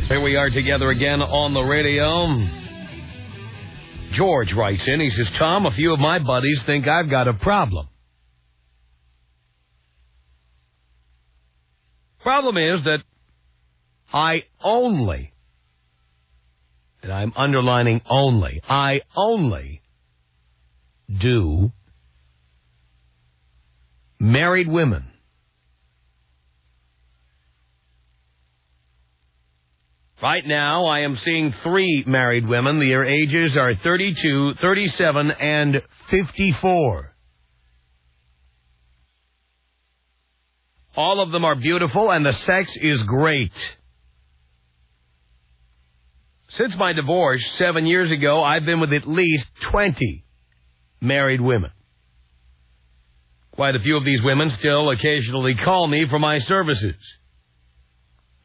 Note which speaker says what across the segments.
Speaker 1: Here we are together again on the radio. George writes in. He says, Tom, a few of my buddies think I've got a problem. Problem is that I only, and I'm underlining only, I only do married women. Right now, I am seeing 3 married women. Their ages are 32, 37, and 54. All of them are beautiful, and the sex is great. Since my divorce 7 years ago, I've been with at least 20 married women. Quite a few of these women still occasionally call me for my services.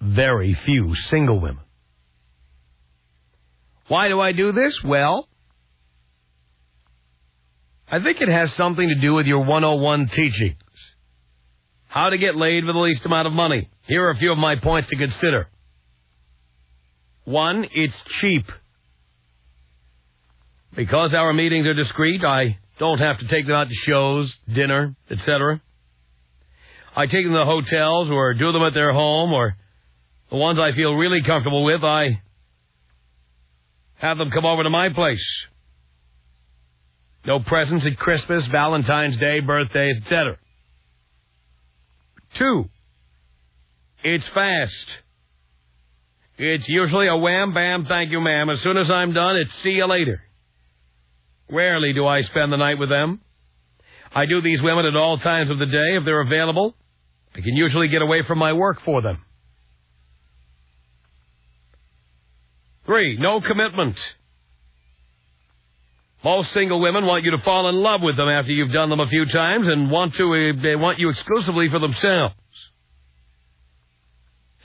Speaker 1: Very few single women. Why do I do this? Well, I think it has something to do with your 101 teachings. How to get laid with the least amount of money. Here are a few of my points to consider. 1, it's cheap. Because our meetings are discreet, I don't have to take them out to shows, dinner, etc. I take them to hotels or do them at their home, or the ones I feel really comfortable with, I have them come over to my place. No presents at Christmas, Valentine's Day, birthdays, etc. 2, it's fast. It's usually a wham, bam, thank you, ma'am. As soon as I'm done, it's see you later. Rarely do I spend the night with them. I do these women at all times of the day. If they're available, I can usually get away from my work for them. 3, no commitment. Most single women want you to fall in love with them after you've done them a few times and they want you exclusively for themselves.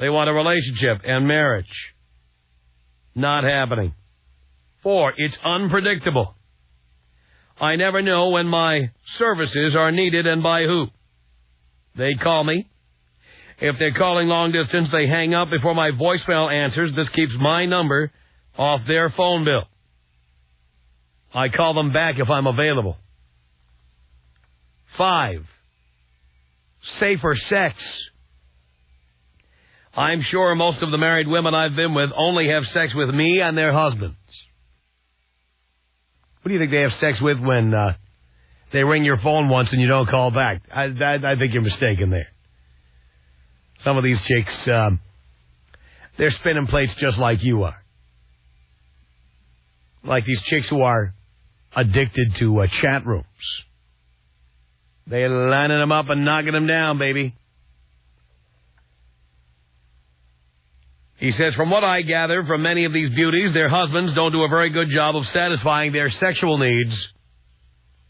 Speaker 1: They want a relationship and marriage. Not happening. 4, it's unpredictable. I never know when my services are needed and by who. They call me. If they're calling long distance, they hang up before my voicemail answers. This keeps my number off their phone bill. I call them back if I'm available. 5, safer sex. I'm sure most of the married women I've been with only have sex with me and their husbands. Who do you think they have sex with when they ring your phone once and you don't call back? I think you're mistaken there. Some of these chicks, they're spinning plates just like you are. Like these chicks who are addicted to chat rooms. They're lining them up and knocking them down, baby. He says, from what I gather from many of these beauties, their husbands don't do a very good job of satisfying their sexual needs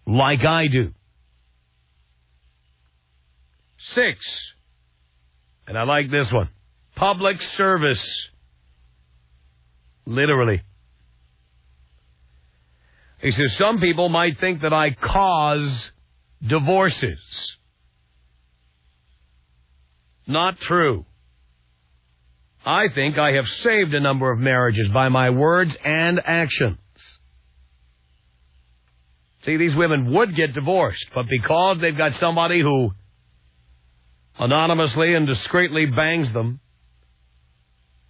Speaker 1: like I do. 6, and I like this one, public service. Literally. He says, some people might think that I cause divorces. Not true. I think I have saved a number of marriages by my words and actions. See, these women would get divorced, but because they've got somebody who anonymously and discreetly bangs them,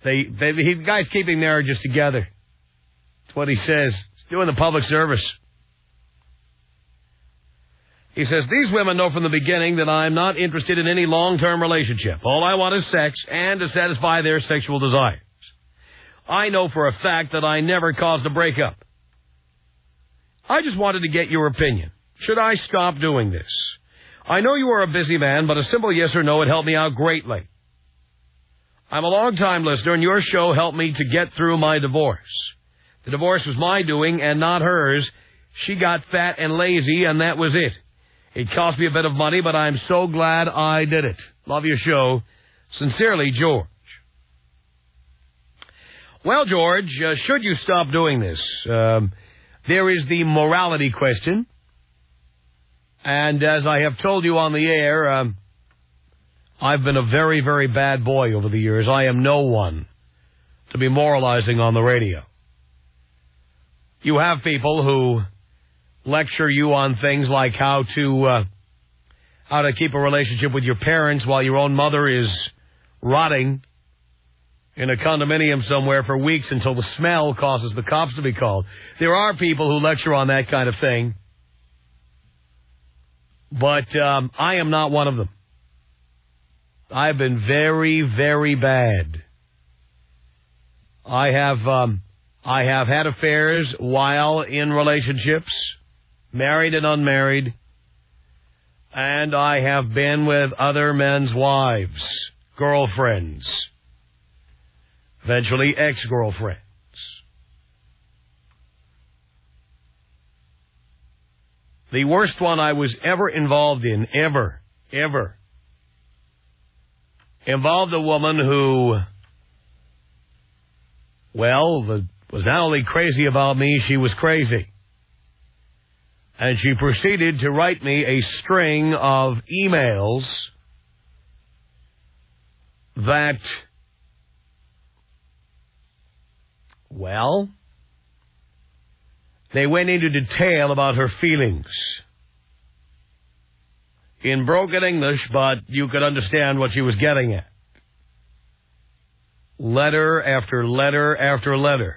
Speaker 1: the guy's keeping marriages together. That's what he says. He's doing the public service. He says, these women know from the beginning that I'm not interested in any long-term relationship. All I want is sex and to satisfy their sexual desires. I know for a fact that I never caused a breakup. I just wanted to get your opinion. Should I stop doing this? I know you are a busy man, but a simple yes or no would help me out greatly. I'm a long-time listener, and your show helped me to get through my divorce. The divorce was my doing and not hers. She got fat and lazy, and that was it. It cost me a bit of money, but I'm so glad I did it. Love your show. Sincerely, George. Well, George, should you stop doing this? There is the morality question. And as I have told you on the air, I've been a very, very bad boy over the years. I am no one to be moralizing on the radio. You have people who lecture you on things like how to keep a relationship with your parents while your own mother is rotting in a condominium somewhere for weeks until the smell causes the cops to be called. There are people who lecture on that kind of thing, but I am not one of them. I've been very, very bad. I have had affairs while in relationships, married and unmarried, and I have been with other men's wives, girlfriends, eventually ex-girlfriends. The worst one I was ever involved in, ever, involved a woman who, was not only crazy about me, she was crazy. And she proceeded to write me a string of emails that, they went into detail about her feelings. In broken English, but you could understand what she was getting at. Letter after letter after letter.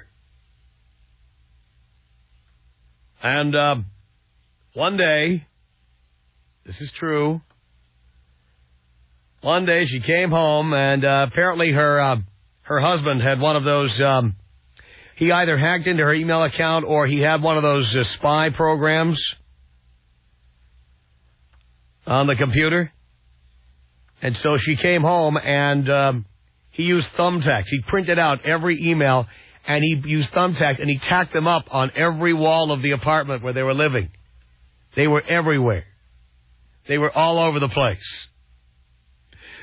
Speaker 1: And one day, this is true, one day she came home and apparently her husband had one of those, he either hacked into her email account or he had one of those spy programs on the computer. And so she came home and he used thumbtacks. He printed out every email and he used thumbtacks and he tacked them up on every wall of the apartment where they were living. They were everywhere. They were all over the place.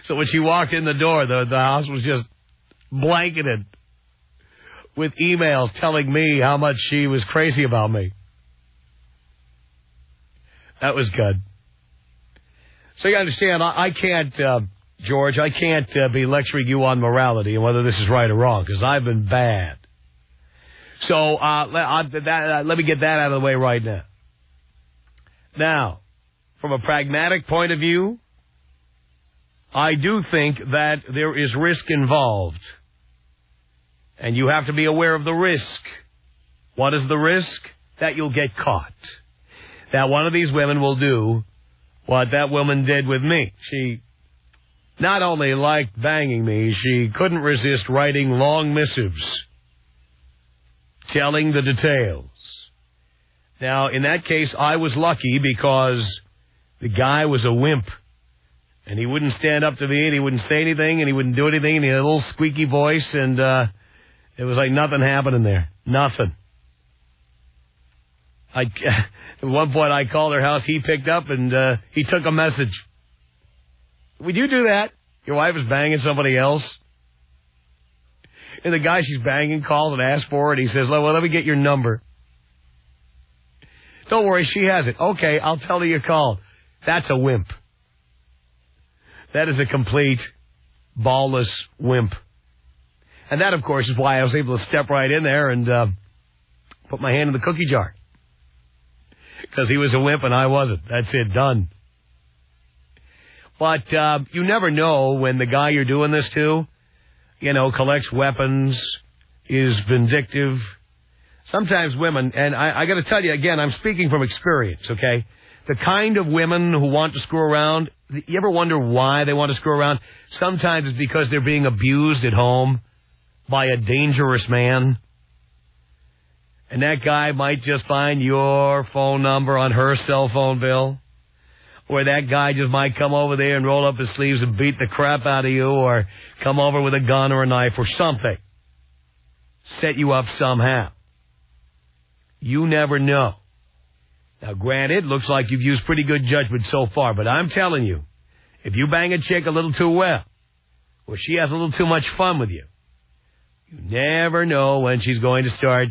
Speaker 1: So when she walked in the door, the house was just blanketed with emails telling me how much she was crazy about me. That was good. So you understand, I can't, George, I can't be lecturing you on morality and whether this is right or wrong, because I've been bad. So let me get that out of the way right now. Now, from a pragmatic point of view, I do think that there is risk involved. And you have to be aware of the risk. What is the risk? That you'll get caught. That one of these women will do what that woman did with me. She not only liked banging me, she couldn't resist writing long missives telling the details. Now, in that case, I was lucky because the guy was a wimp. And he wouldn't stand up to me, and he wouldn't say anything, and he wouldn't do anything, and he had a little squeaky voice, and it was like nothing happening there. Nothing. At one point, I called her house. He picked up, and he took a message. Would you do that? Your wife is banging somebody else? And the guy she's banging calls and asks for it. He says, well, let me get your number. Don't worry, she has it. Okay, I'll tell her you called. That's a wimp. That is a complete, ballless wimp. And that, of course, is why I was able to step right in there and put my hand in the cookie jar. Because he was a wimp and I wasn't. That's it, done. But you never know when the guy you're doing this to, collects weapons, is vindictive. Sometimes women, and I got to tell you again, I'm speaking from experience, okay? The kind of women who want to screw around, you ever wonder why they want to screw around? Sometimes it's because they're being abused at home by a dangerous man. And that guy might just find your phone number on her cell phone bill. Or that guy just might come over there and roll up his sleeves and beat the crap out of you, or come over with a gun or a knife or something. Set you up somehow. You never know. Now, granted, looks like you've used pretty good judgment so far, but I'm telling you, if you bang a chick a little too well, or she has a little too much fun with you, you never know when she's going to start,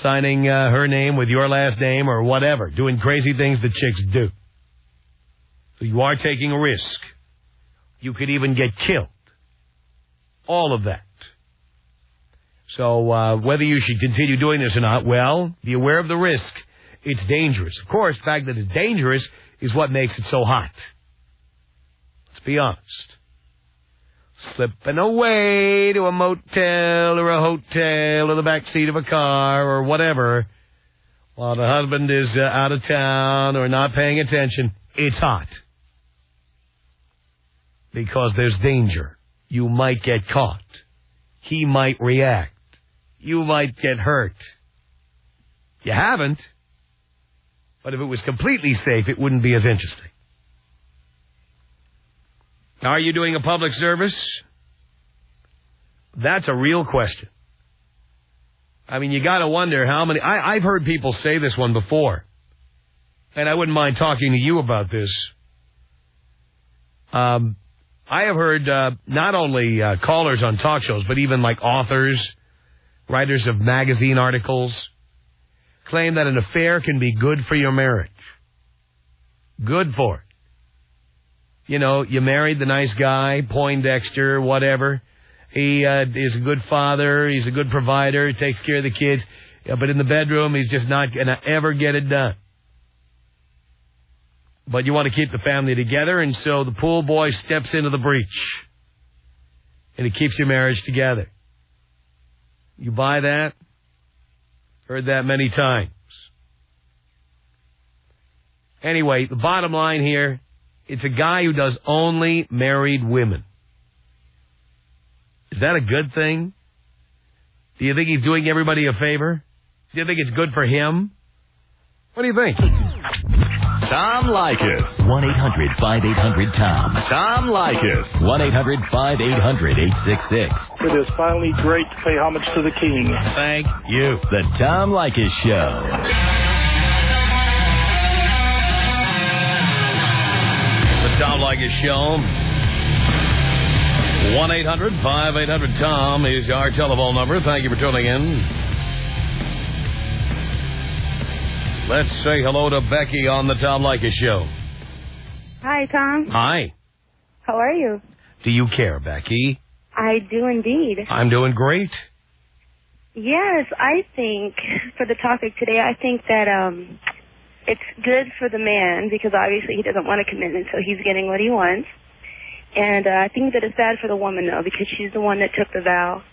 Speaker 1: signing her name with your last name or whatever, doing crazy things that chicks do. So you are taking a risk. You could even get killed. all of that. So whether you should continue doing this or not, well, be aware of the risk. It's dangerous. Of course, the fact that it's dangerous is what makes it so hot. Let's be honest. Slipping away to a motel or a hotel or the back seat of a car or whatever while the husband is out of town or not paying attention, it's hot. Because there's danger. You might get caught. He might react. You might get hurt. You haven't. But if it was completely safe, it wouldn't be as interesting. Are you doing a public service? That's a real question. I mean, you got to wonder how many... I've heard people say this one before. And I wouldn't mind talking to you about this. I have heard not only callers on talk shows, but even like authors, writers of magazine articles, claim that an affair can be good for your marriage. Good for it. You know, you married the nice guy, Poindexter, whatever. He is a good father. He's a good provider. Takes care of the kids. But in the bedroom, he's just not going to ever get it done. But you want to keep the family together, and so the pool boy steps into the breach. And it keeps your marriage together. You buy that? Heard that many times. Anyway, the bottom line here, it's a guy who does only married women. Is that a good thing? Do you think he's doing everybody a favor? Do you think it's good for him? What do you think?
Speaker 2: Tom Leykis. 1-800-5800-TOM. Tom Leykis. 1-800-5800-866.
Speaker 3: It is finally great to pay homage to the king.
Speaker 1: Thank you.
Speaker 2: The Tom Leykis Show.
Speaker 1: The Tom Leykis Show. 1-800-5800-TOM is our telephone number. Thank you for tuning in. Let's say hello to Becky on the Tom Leykis Show.
Speaker 4: Hi, Tom.
Speaker 1: Hi.
Speaker 4: How are you?
Speaker 1: Do you care, Becky?
Speaker 4: I do indeed.
Speaker 1: I'm doing great.
Speaker 4: Yes, I think for the topic today, I think that it's good for the man because obviously he doesn't want a commitment, so he's getting what he wants. And I think that it's bad for the woman, though, because she's the one that took the vow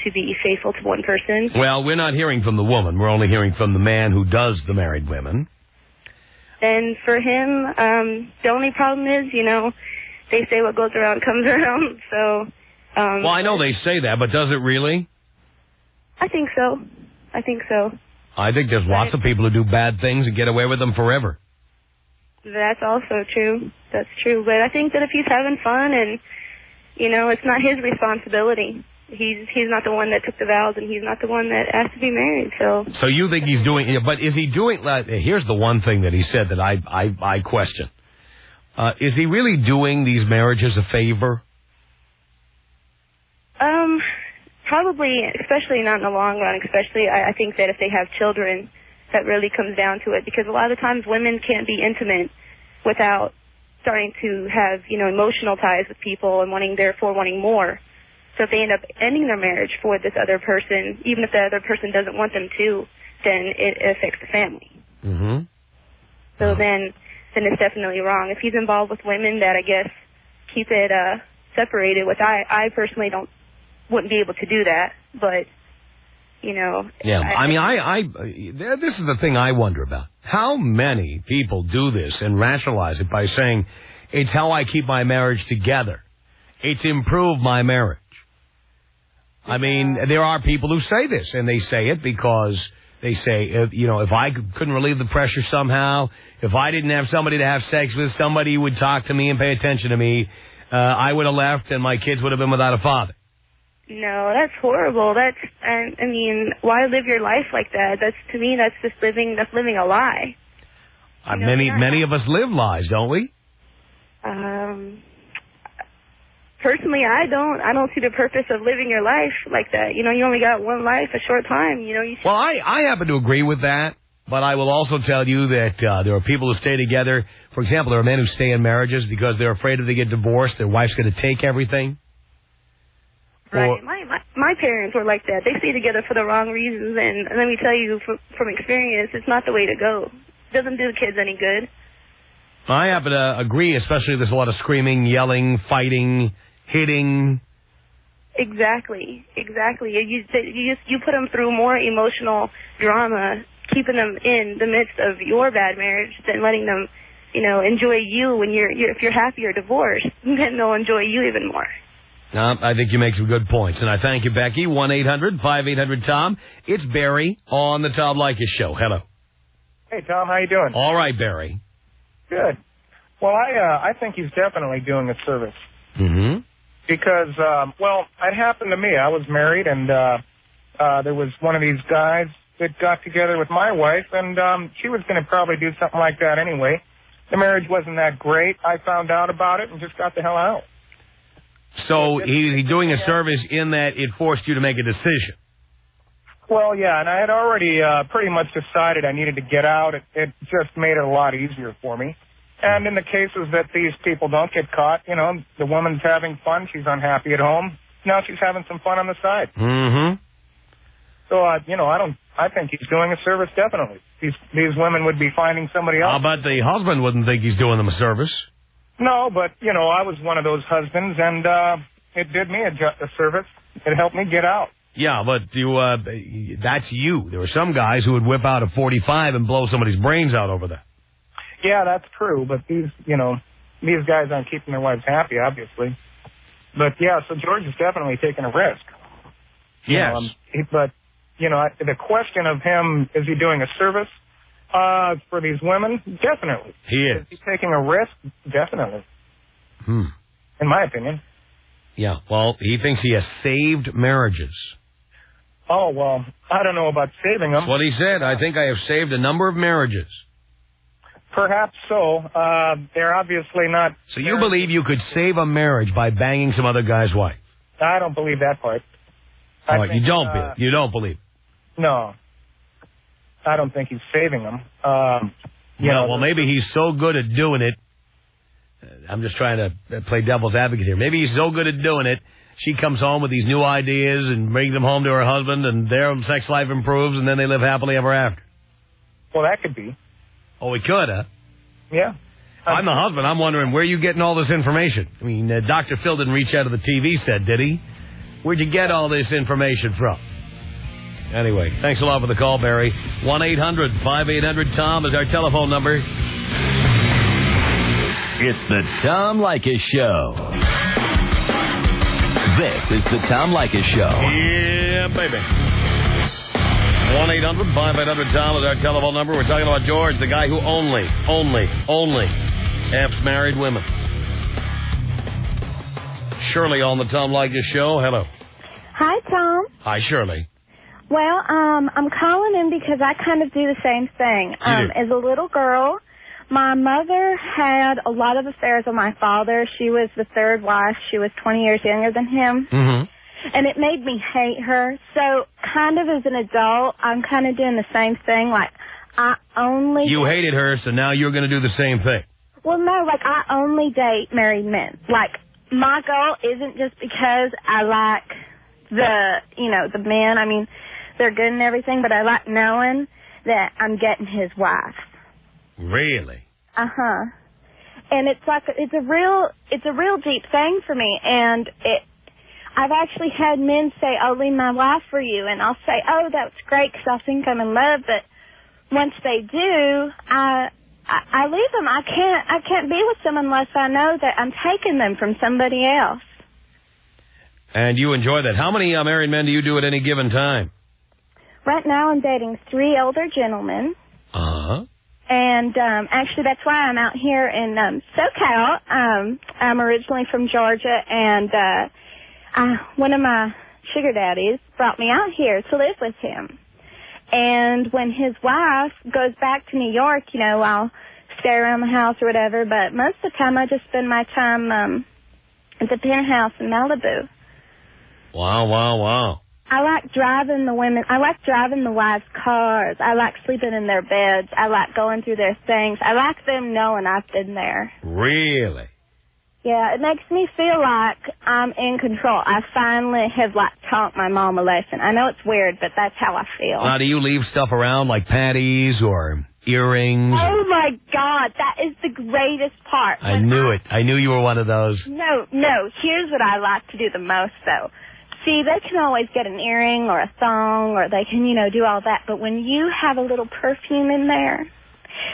Speaker 4: to be faithful to one person. Well,
Speaker 1: we're not hearing from the woman. We're only hearing from the man who does the married women.
Speaker 4: And for him, the only problem is, you know, they say what goes around comes around. So.
Speaker 1: Well, I know they say that, but does it really?
Speaker 4: I think so. I think
Speaker 1: there's lots of people who do bad things and get away with them forever.
Speaker 4: That's also true. That's true. But I think that if he's having fun and, you know, it's not his responsibility. He's not the one that took the vows, and he's not the one that asked to be married. So
Speaker 1: you think he's doing? But is he doing? Here's the one thing that he said that I question: is he really doing these marriages a favor?
Speaker 4: Probably, especially not in the long run. Especially, I think that if they have children, that really comes down to it. Because a lot of times women can't be intimate without starting to have, you know, emotional ties with people and therefore wanting more. So if they end up ending their marriage for this other person, even if the other person doesn't want them to, then it affects the family.
Speaker 1: Mm-hmm.
Speaker 4: So then it's definitely wrong. If he's involved with women that, I guess, keep it separated, which I personally wouldn't be able to do that, but, you know.
Speaker 1: Yeah, this is the thing I wonder about. How many people do this and rationalize it by saying, it's how I keep my marriage together. It's improved my marriage. I mean, there are people who say this, and they say it because they say, if I couldn't relieve the pressure somehow, if I didn't have somebody to have sex with, somebody who would talk to me and pay attention to me, I would have left and my kids would have been without a father.
Speaker 4: No, that's horrible. I mean, why live your life like that? To me, that's living a lie.
Speaker 1: Many of us live lies, don't we?
Speaker 4: Personally, I don't see the purpose of living your life like that. You know, you only got one life, a short time. You know.
Speaker 1: Well, I happen to agree with that, but I will also tell you that there are people who stay together. For example, there are men who stay in marriages because they're afraid if they get divorced, their wife's going to take everything.
Speaker 4: Right. My parents were like that. They stay together for the wrong reasons, and let me tell you from experience, it's not the way to go. It doesn't do the kids any good.
Speaker 1: I happen to agree, especially there's a lot of screaming, yelling, fighting, hitting. Exactly.
Speaker 4: You put them through more emotional drama, keeping them in the midst of your bad marriage than letting them, enjoy you when if you're happy or divorced, then they'll enjoy you even more.
Speaker 1: I think you make some good points, and I thank you, Becky. 1-800-5800-TOM. It's Barry on the Tom Leykis Show. Hello.
Speaker 5: Hey, Tom, how you doing?
Speaker 1: All right, Barry.
Speaker 5: Good. Well, I think he's definitely doing a service.
Speaker 1: Mm-hmm.
Speaker 5: Because, it happened to me. I was married, and there was one of these guys that got together with my wife, and she was going to probably do something like that anyway. The marriage wasn't that great. I found out about it and just got the hell out.
Speaker 1: So he's doing a service in that it forced you to make a decision.
Speaker 5: Well, yeah, and I had already pretty much decided I needed to get out. It just made it a lot easier for me. And in the cases that these people don't get caught, the woman's having fun. She's unhappy at home. Now she's having some fun on the side.
Speaker 1: Mm-hmm.
Speaker 5: So, I think he's doing a service, definitely. These women would be finding somebody else.
Speaker 1: I'll bet the husband wouldn't think he's doing them a service.
Speaker 5: No, but, I was one of those husbands, and it did me a service. It helped me get out.
Speaker 1: Yeah, but that's you. There were some guys who would whip out a .45 and blow somebody's brains out over that.
Speaker 5: Yeah, that's true, but these guys aren't keeping their wives happy, obviously. But, yeah, so George is definitely taking a risk.
Speaker 1: Yes.
Speaker 5: But, the question of him, is he doing a service for these women? Definitely.
Speaker 1: He is.
Speaker 5: Is he taking a risk? Definitely. In my opinion.
Speaker 1: Yeah, well, he thinks he has saved marriages.
Speaker 5: Oh, well, I don't know about saving them.
Speaker 1: That's what he said. I think I have saved a number of marriages.
Speaker 5: Perhaps so. They're obviously not...
Speaker 1: So you believe you could save a marriage by banging some other guy's wife?
Speaker 5: I don't believe that part.
Speaker 1: You don't believe?
Speaker 5: No. I don't think he's saving them.
Speaker 1: Well, maybe he's so good at doing it. I'm just trying to play devil's advocate here. Maybe he's so good at doing it, she comes home with these new ideas and brings them home to her husband, and their sex life improves, and then they live happily ever after.
Speaker 5: Well, that could be.
Speaker 1: Oh, it could, huh?
Speaker 5: Yeah.
Speaker 1: I'm the husband. I'm wondering, where are you getting all this information? I mean, Dr. Phil didn't reach out of the TV set, did he? Where'd you get all this information from? Anyway, thanks a lot for the call, Barry. 1-800-5800-TOM is our telephone number.
Speaker 2: It's the Tom Leykis Show. This is the Tom Leykis Show.
Speaker 1: Yeah, baby. 1-800-5800-TOM is our telephone number. We're talking about George, the guy who only F's married women. Shirley on the Tom Leykis Show. Hello.
Speaker 6: Hi, Tom.
Speaker 1: Hi, Shirley.
Speaker 6: Well, I'm calling in because I kind of do the same thing. As a little girl, my mother had a lot of affairs with my father. She was the third wife. She was 20 years younger than him.
Speaker 1: Mm-hmm.
Speaker 6: And it made me hate her. So kind of as an adult, I'm kind of doing the same thing. Like,
Speaker 1: You hated her, so now you're going to do the same thing.
Speaker 6: Well, no, like, I only date married men. Like, my goal isn't just because I like the men. I mean, they're good and everything, but I like knowing that I'm getting his wife.
Speaker 1: Really?
Speaker 6: Uh-huh. And it's like, it's a real deep thing for me. And I've actually had men say, I'll leave my wife for you. And I'll say, oh, that's great because I think I'm in love. But once they do, I leave them. I can't be with them unless I know that I'm taking them from somebody else.
Speaker 1: And you enjoy that. How many married men do you do at any given time?
Speaker 6: Right now I'm dating 3 older gentlemen.
Speaker 1: Uh-huh.
Speaker 6: And actually that's why I'm out here in SoCal. I'm originally from Georgia, and one of my sugar daddies brought me out here to live with him. And when his wife goes back to New York, I'll stay around the house or whatever, but most of the time I just spend my time at the penthouse in Malibu.
Speaker 1: Wow.
Speaker 6: I like driving the women. I like driving the wives' cars. I like sleeping in their beds. I like going through their things. I like them knowing I've been there.
Speaker 1: Really?
Speaker 6: Yeah, it makes me feel like I'm in control. I finally have, like, taught my mom a lesson. I know it's weird, but that's how I feel.
Speaker 1: Now, do you leave stuff around like panties or earrings?
Speaker 6: Oh, my God, that is the greatest part.
Speaker 1: I knew it. I knew you were one of those.
Speaker 6: No. Here's what I like to do the most, though. See, they can always get an earring or a thong, or they can, do all that. But when you have a little perfume in there,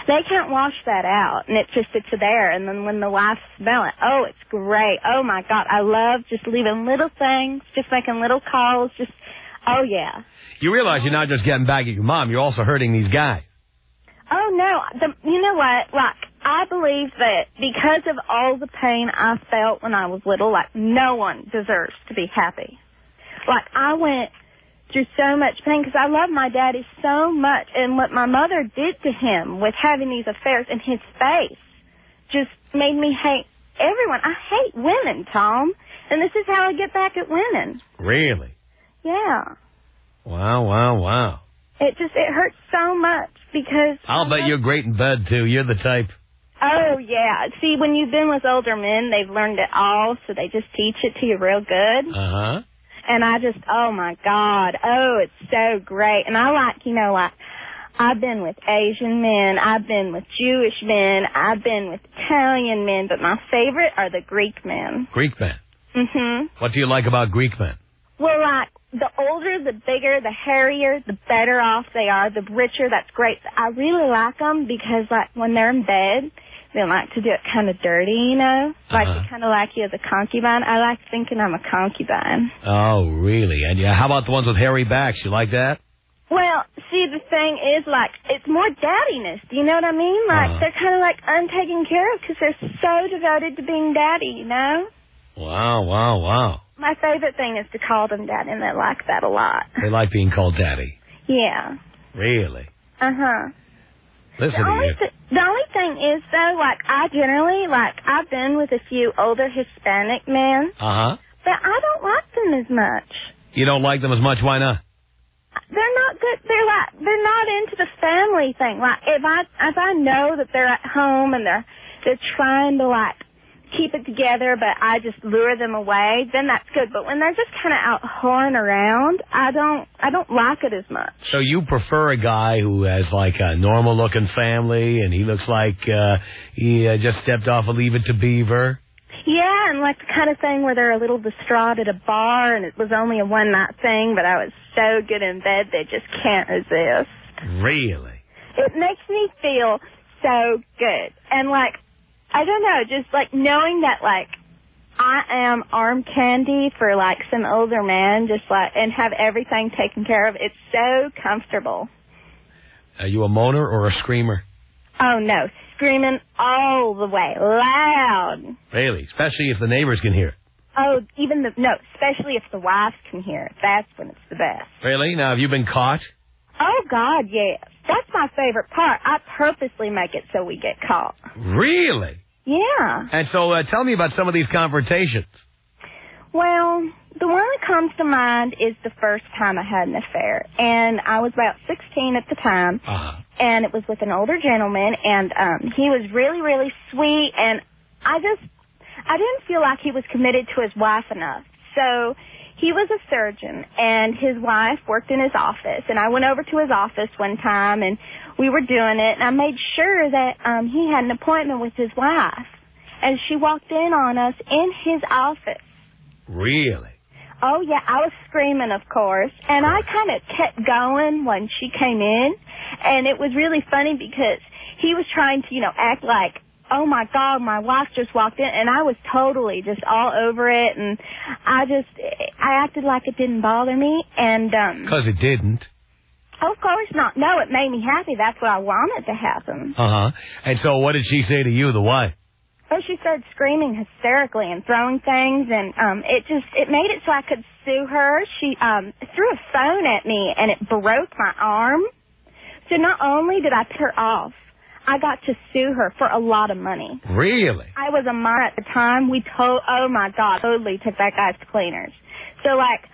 Speaker 6: they can't wash that out, and it's there. And then when the wife smell it, oh, it's great. Oh, my God, I love just leaving little things, just making little calls, oh, yeah.
Speaker 1: You realize you're not just getting back at your mom, you're also hurting these guys.
Speaker 6: Oh, no. You know what? Like, I believe that because of all the pain I felt when I was little, like, no one deserves to be happy. Like, I went through so much pain because I love my daddy so much, and what my mother did to him with having these affairs in his face just made me hate everyone. I hate women, Tom, and this is how I get back at women.
Speaker 1: Really?
Speaker 6: Yeah.
Speaker 1: Wow.
Speaker 6: It hurts so much because...
Speaker 1: I'll bet you're great in bed, too. You're the type.
Speaker 6: Oh, yeah. See, when you've been with older men, they've learned it all, so they just teach it to you real good.
Speaker 1: Uh-huh.
Speaker 6: And I just, oh, my God. Oh, it's so great. And I like, I've been with Asian men. I've been with Jewish men. I've been with Italian men. But my favorite are the Greek men.
Speaker 1: Greek men?
Speaker 6: Mm-hmm.
Speaker 1: What do you like about Greek men?
Speaker 6: Well, like, the older, the bigger, the hairier, the better off they are, the richer. That's great. I really like them because, like, when they're in bed, they like to do it kind of dirty, Like, they kind of like you as a concubine. I like thinking I'm a concubine.
Speaker 1: Oh, really? And how about the ones with hairy backs? You like that?
Speaker 6: Well, see, the thing is, like, it's more daddiness. Do you know what I mean? Like, they're kind of like untaken care of because they're so devoted to being daddy,
Speaker 1: Wow.
Speaker 6: My favorite thing is to call them daddy, and they like that a lot.
Speaker 1: They like being called daddy?
Speaker 6: Yeah.
Speaker 1: Really?
Speaker 6: Uh-huh.
Speaker 1: Listen to you.
Speaker 6: The only thing is, though, like, I've been with a few older Hispanic men.
Speaker 1: Uh-huh.
Speaker 6: But I don't like them as much.
Speaker 1: You don't like them as much? Why not?
Speaker 6: They're not good. They're not into the family thing. Like, if I know that they're at home and they're trying to, like, keep it together, but I just lure them away, then that's good. But when they're just kind of out whoring around, I don't like it as much.
Speaker 1: So you prefer a guy who has, like, a normal-looking family, and he looks like he just stepped off a Leave It to Beaver?
Speaker 6: Yeah, and like the kind of thing where they're a little distraught at a bar, and it was only a one-night thing, but I was so good in bed they just can't resist.
Speaker 1: Really?
Speaker 6: It makes me feel so good. And, like, I don't know, just, like, knowing that, like, I am arm candy for, like, some older man, just, like, and have everything taken care of, it's so comfortable.
Speaker 1: Are you a moaner or a screamer?
Speaker 6: Oh, no, screaming all the way, loud.
Speaker 1: Really? Especially if the neighbors can hear it?
Speaker 6: Oh, especially if the wives can hear it. That's when it's the best.
Speaker 1: Really? Now, have you been caught?
Speaker 6: Oh, God, yes. That's my favorite part. I purposely make it so we get caught.
Speaker 1: Really?
Speaker 6: Yeah.
Speaker 1: And so tell me about some of these confrontations.
Speaker 6: Well, the one that comes to mind is the first time I had an affair. And I was about 16 at the time.
Speaker 1: Uh-huh.
Speaker 6: And it was with an older gentleman. And he was really, really sweet. And I didn't feel like he was committed to his wife enough. So he was a surgeon, and his wife worked in his office. And I went over to his office one time, and we were doing it. And I made sure that he had an appointment with his wife. And she walked in on us in his office.
Speaker 1: Really?
Speaker 6: Oh, yeah. I was screaming, of course. And I kind of kept going when she came in. And it was really funny because he was trying to, act like, oh, my God, my wife just walked in. And I was totally just all over it. And I acted like it didn't bother me. And
Speaker 1: because it didn't.
Speaker 6: Of course not. No, it made me happy. That's what I wanted to happen.
Speaker 1: Uh-huh. And so what did she say to you, the wife?
Speaker 6: Oh, she started screaming hysterically and throwing things, and it made it so I could sue her. She threw a phone at me, and it broke my arm. So not only did I put her off, I got to sue her for a lot of money.
Speaker 1: Really?
Speaker 6: I was a minor at the time. Oh, my God, totally took that guy to cleaners. So, like,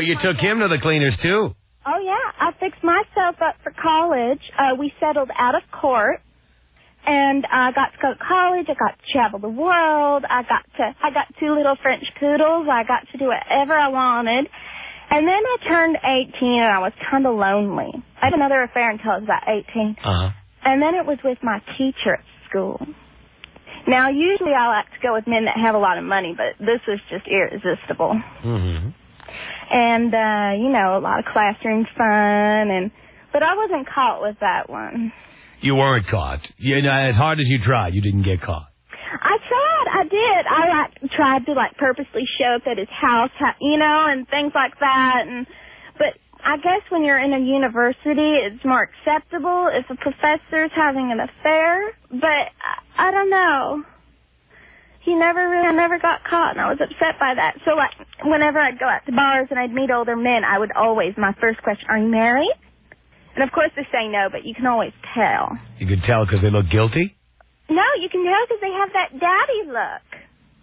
Speaker 1: you took him to the cleaners, too?
Speaker 6: Oh, yeah. I fixed myself up for college. We settled out of court. And I got to go to college. I got to travel the world. I got 2 little French poodles. I got to do whatever I wanted. And then I turned 18, and I was kind of lonely. I had another affair until I was about 18.
Speaker 1: Uh-huh.
Speaker 6: And then it was with my teacher at school. Now, usually I like to go with men that have a lot of money, but this was just irresistible.
Speaker 1: Mm-hmm.
Speaker 6: And, a lot of classroom fun, but I wasn't caught with that one.
Speaker 1: You weren't caught. As hard as you tried, you didn't get caught.
Speaker 6: I tried. I did. I tried to purposely show up at his house, and things like that. But I guess when you're in a university, it's more acceptable if a professor's having an affair. But I don't know. I never got caught, and I was upset by that. So whenever I'd go out to bars and I'd meet older men, I would always, my first question, are you married? And of course they say no, but you can always tell.
Speaker 1: You could tell because they look guilty?
Speaker 6: No, you can tell because they have that daddy look.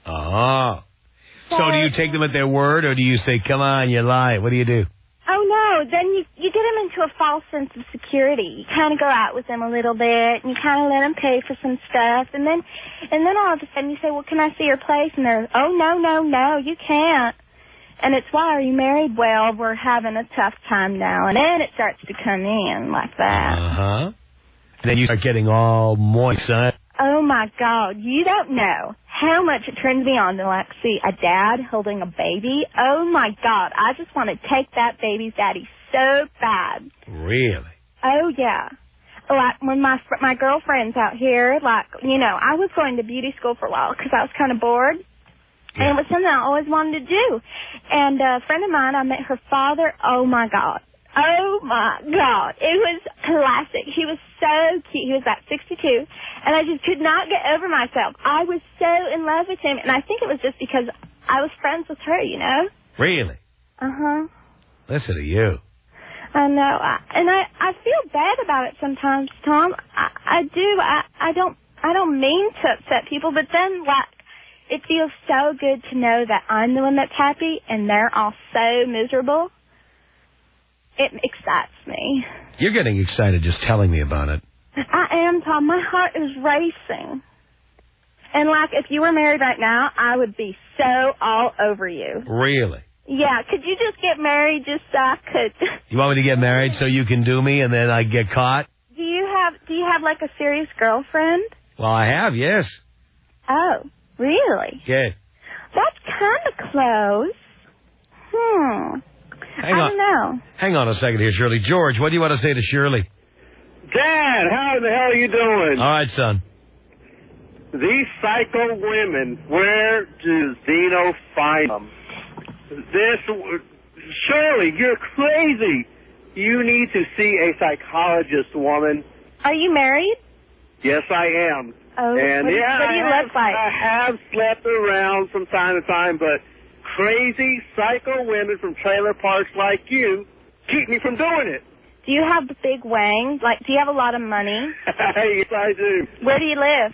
Speaker 1: Oh. So do you take them at their word, or do you say, come on, you lie? What do you do?
Speaker 6: Oh, no. Then you get them into a false sense of security. You kind of go out with them a little bit, and you kind of let them pay for some stuff. And then all of a sudden you say, well, can I see your place? And they're, oh, no, you can't. And it's, why are you married? Well, we're having a tough time now. And then it starts to come in like that.
Speaker 1: Uh-huh. And then you start getting all moist, huh?
Speaker 6: Oh, my God. You don't know how much it turns me on to, see a dad holding a baby. Oh, my God. I just want to take that baby's daddy so bad.
Speaker 1: Really?
Speaker 6: Oh, yeah. When my girlfriends out here, I was going to beauty school for a while because I was kind of bored. Yeah. And it was something I always wanted to do. And a friend of mine, I met her father. Oh, my God. Oh, my God. It was classic. He was so cute. He was about 62. And I just could not get over myself. I was so in love with him. And I think it was just because I was friends with her,
Speaker 1: Really?
Speaker 6: Uh-huh.
Speaker 1: Listen to you.
Speaker 6: I know. I feel bad about it sometimes, Tom. I do. I don't mean to upset people, but then, it feels so good to know that I'm the one that's happy and they're all so miserable. It excites me.
Speaker 1: You're getting excited just telling me about it.
Speaker 6: I am, Tom. My heart is racing. And, if you were married right now, I would be so all over you.
Speaker 1: Really?
Speaker 6: Yeah. Could you just get married just so I could?
Speaker 1: You want me to get married so you can do me and then I get caught?
Speaker 6: Do you have a serious girlfriend?
Speaker 1: Well, I have, yes.
Speaker 6: Oh, really?
Speaker 1: Yeah.
Speaker 6: That's kind of close. I don't know.
Speaker 1: Hang on a second here, Shirley. George, what do you want to say to Shirley?
Speaker 7: Dad, how the hell are you doing?
Speaker 1: All right, son.
Speaker 7: These psycho women, where does Dino find them? Shirley, you're crazy. You need to see a psychologist, woman.
Speaker 6: Are you married?
Speaker 7: Yes, I am.
Speaker 6: Oh,
Speaker 7: and
Speaker 6: what do you look like?
Speaker 7: I have slept around from time to time, but crazy psycho women from trailer parks like you keep me from doing it.
Speaker 6: Do you have the big wang? Do you have a lot of money?
Speaker 7: Yes, I do.
Speaker 6: Where do you live?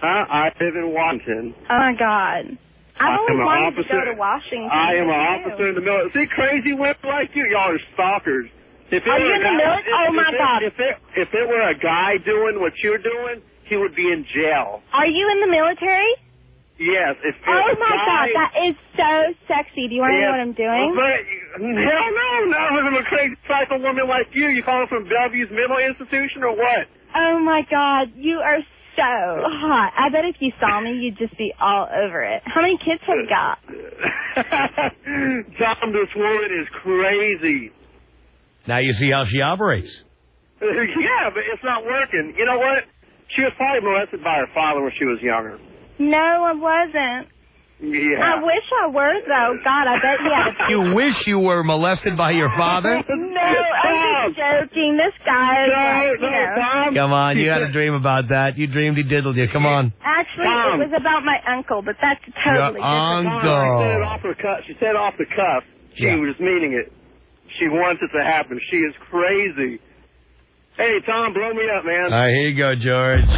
Speaker 7: I live in Washington.
Speaker 6: Oh, my God. I've always wanted to go to Washington.
Speaker 7: I am an officer in the military. See, crazy women like you, y'all are stalkers.
Speaker 6: Are you in the military? Oh, my God.
Speaker 7: If it were a guy doing what you're doing, he would be in jail.
Speaker 6: Are you in the military?
Speaker 7: Yes.
Speaker 6: Oh, my God. That is so sexy. Do you want to know what I'm doing?
Speaker 7: Hell no. I'm a crazy psycho woman like you. You calling from Bellevue's mental institution or what?
Speaker 6: Oh, my God. You are so hot. I bet if you saw me, you'd just be all over it. How many kids have you got?
Speaker 7: Tom, this woman is crazy.
Speaker 1: Now you see how she operates.
Speaker 7: Yeah, but it's not working. You know what? She was probably molested by her father when she was younger.
Speaker 6: No, I wasn't.
Speaker 7: Yeah.
Speaker 6: I wish I were, though. God, I bet you had
Speaker 1: You wish you were molested by your father?
Speaker 6: No, I'm just joking. This guy is
Speaker 7: Tom.
Speaker 1: Come on, you had a dream about that. You dreamed he diddled you. Come on.
Speaker 6: Actually, it was about my uncle, but that's totally
Speaker 1: your uncle.
Speaker 7: She said off the cuff. She was meaning it. She wants it to happen. She is crazy. Hey, Tom, blow me up, man.
Speaker 1: All right, here you go, George.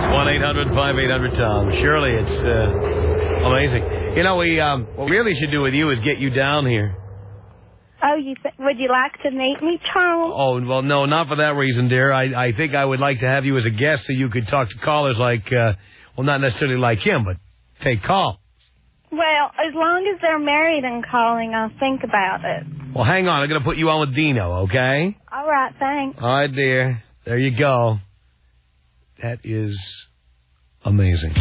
Speaker 1: 1-800-5800-TOM. Shirley, it's amazing. What we really should do with you is get you down here.
Speaker 6: Oh, would you like to meet me, Tom?
Speaker 1: Oh, well, no, not for that reason, dear. I think I would like to have you as a guest so you could talk to callers like, well, not necessarily like him, but take calls.
Speaker 6: Well, as long as they're married and calling, I'll think about it.
Speaker 1: Well, hang on. I'm going to put you on with Dino, okay?
Speaker 6: All right, thanks.
Speaker 1: All right, dear. There you go. That is amazing.